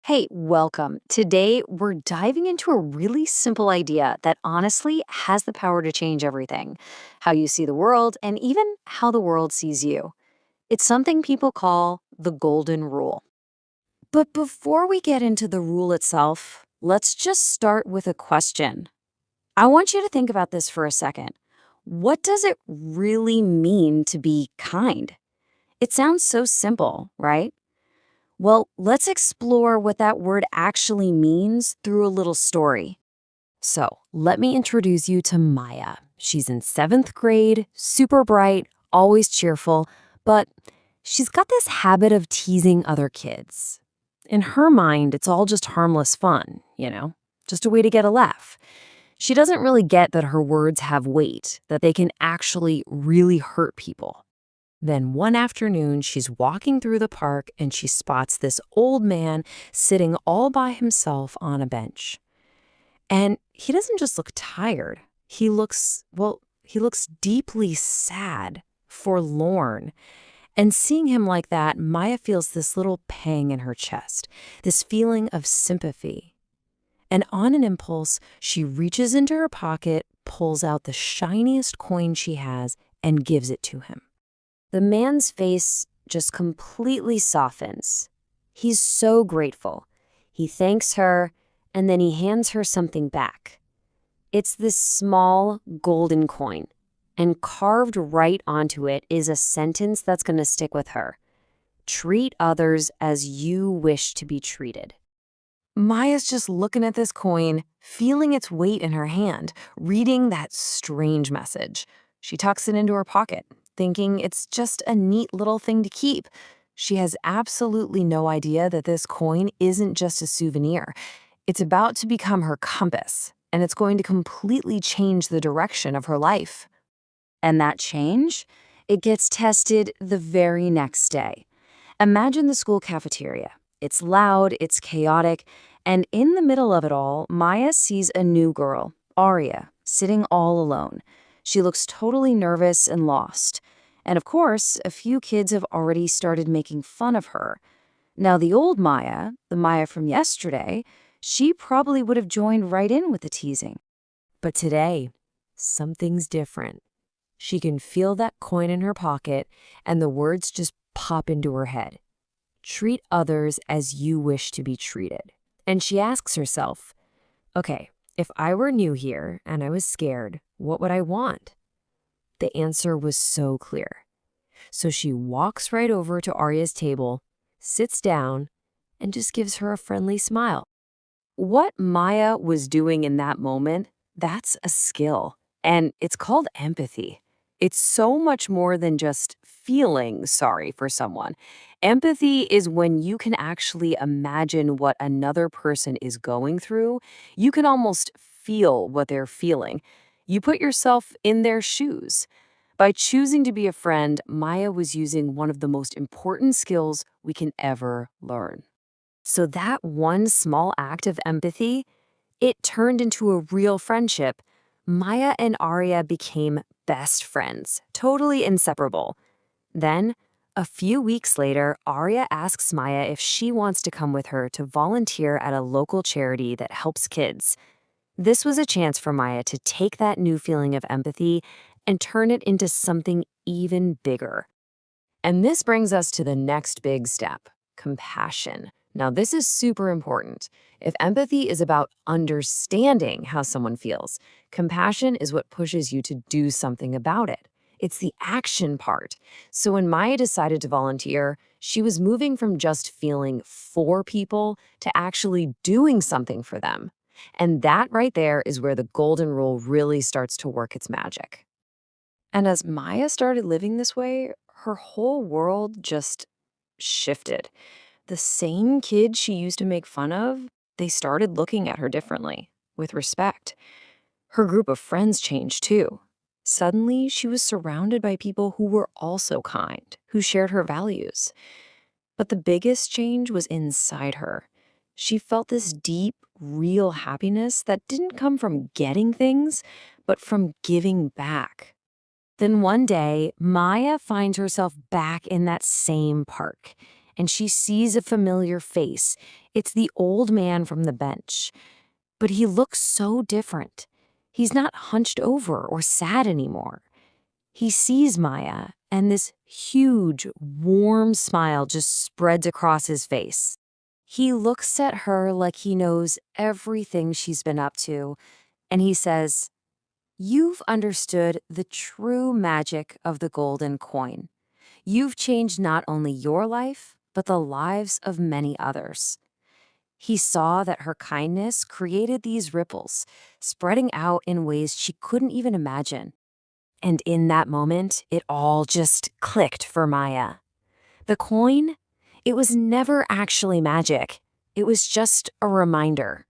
Hey, welcome. Today, we're diving into a really simple idea that honestly has the power to change everything: how you see the world and even how the world sees you. It's something people call the golden rule. But before we get into the rule itself, let's just start with a question. I want you to think about this for a second. What does it really mean to be kind? It sounds so simple, right? Well, let's explore what that word actually means through a little story. So, let me introduce you to Maya. She's in seventh grade, super bright, always cheerful, but she's got this habit of teasing other kids. In her mind, it's all just harmless fun, just a way to get a laugh. She doesn't really get that her words have weight, that they can actually really hurt people. Then one afternoon, she's walking through the park and she spots this old man sitting all by himself on a bench. And he doesn't just look tired. He looks deeply sad, forlorn. And seeing him like that, Maya feels this little pang in her chest, this feeling of sympathy. And on an impulse, she reaches into her pocket, pulls out the shiniest coin she has, and gives it to him. The man's face just completely softens. He's so grateful. He thanks her, and then he hands her something back. It's this small golden coin, and carved right onto it is a sentence that's going to stick with her. Treat others as you wish to be treated. Maya's just looking at this coin, feeling its weight in her hand, reading that strange message. She tucks it into her pocket, thinking it's just a neat little thing to keep. She has absolutely no idea that this coin isn't just a souvenir. It's about to become her compass, and it's going to completely change the direction of her life. And that change? It gets tested the very next day. Imagine the school cafeteria. It's loud, it's chaotic, and in the middle of it all, Maya sees a new girl, Arya, sitting all alone. She looks totally nervous and lost. And of course, a few kids have already started making fun of her. Now, the old Maya, the Maya from yesterday, she probably would have joined right in with the teasing. But today, something's different. She can feel that coin in her pocket, and the words just pop into her head. Treat others as you wish to be treated. And she asks herself, okay, if I were new here and I was scared, what would I want? The answer was so clear. So she walks right over to Arya's table, sits down, and just gives her a friendly smile. What Maya was doing in that moment, that's a skill, and it's called empathy. It's so much more than just feeling sorry for someone. Empathy is when you can actually imagine what another person is going through. You can almost feel what they're feeling. You put yourself in their shoes. By choosing to be a friend, Maya was using one of the most important skills we can ever learn. So that one small act of empathy, it turned into a real friendship. Maya and Arya became best friends, totally inseparable. Then, a few weeks later, Arya asks Maya if she wants to come with her to volunteer at a local charity that helps kids. This was a chance for Maya to take that new feeling of empathy and turn it into something even bigger. And this brings us to the next big step: compassion. Now, this is super important. If empathy is about understanding how someone feels, compassion is what pushes you to do something about it. It's the action part. So when Maya decided to volunteer, she was moving from just feeling for people to actually doing something for them. And that right there is where the golden rule really starts to work its magic. And as Maya started living this way, her whole world just shifted. The same kids she used to make fun of, they started looking at her differently, with respect. Her group of friends changed too. Suddenly, she was surrounded by people who were also kind, who shared her values. But the biggest change was inside her. She felt this deep, real happiness that didn't come from getting things, but from giving back. Then one day, Maya finds herself back in that same park. and she sees a familiar face. It's the old man from the bench. But he looks so different. He's not hunched over or sad anymore. He sees Maya, and this huge, warm smile just spreads across his face. He looks at her like he knows everything she's been up to, and he says, "You've understood the true magic of the golden coin. You've changed not only your life, but the lives of many others." He saw that her kindness created these ripples, spreading out in ways she couldn't even imagine. And in that moment, it all just clicked for Maya. The coin, it was never actually magic. It was just a reminder.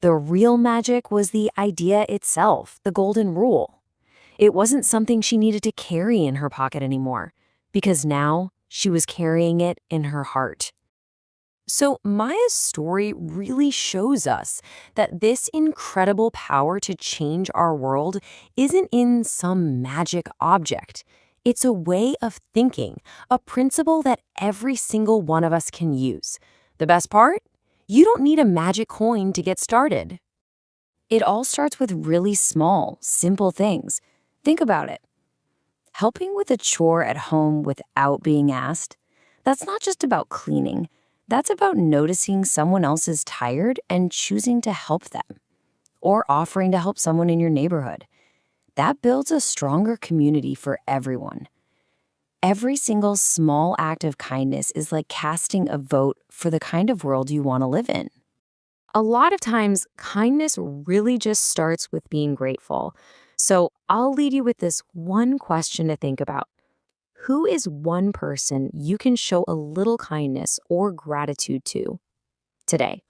The real magic was the idea itself, the golden rule. It wasn't something she needed to carry in her pocket anymore, because now she was carrying it in her heart. So Maya's story really shows us that this incredible power to change our world isn't in some magic object. It's a way of thinking, a principle that every single one of us can use. The best part? You don't need a magic coin to get started. It all starts with really small, simple things. Think about it. Helping with a chore at home without being asked, that's not just about cleaning. That's about noticing someone else is tired and choosing to help them, or offering to help someone in your neighborhood. That builds a stronger community for everyone. Every single small act of kindness is like casting a vote for the kind of world you want to live in. A lot of times, kindness really just starts with being grateful. So I'll leave you with this one question to think about. Who is one person you can show a little kindness or gratitude to today?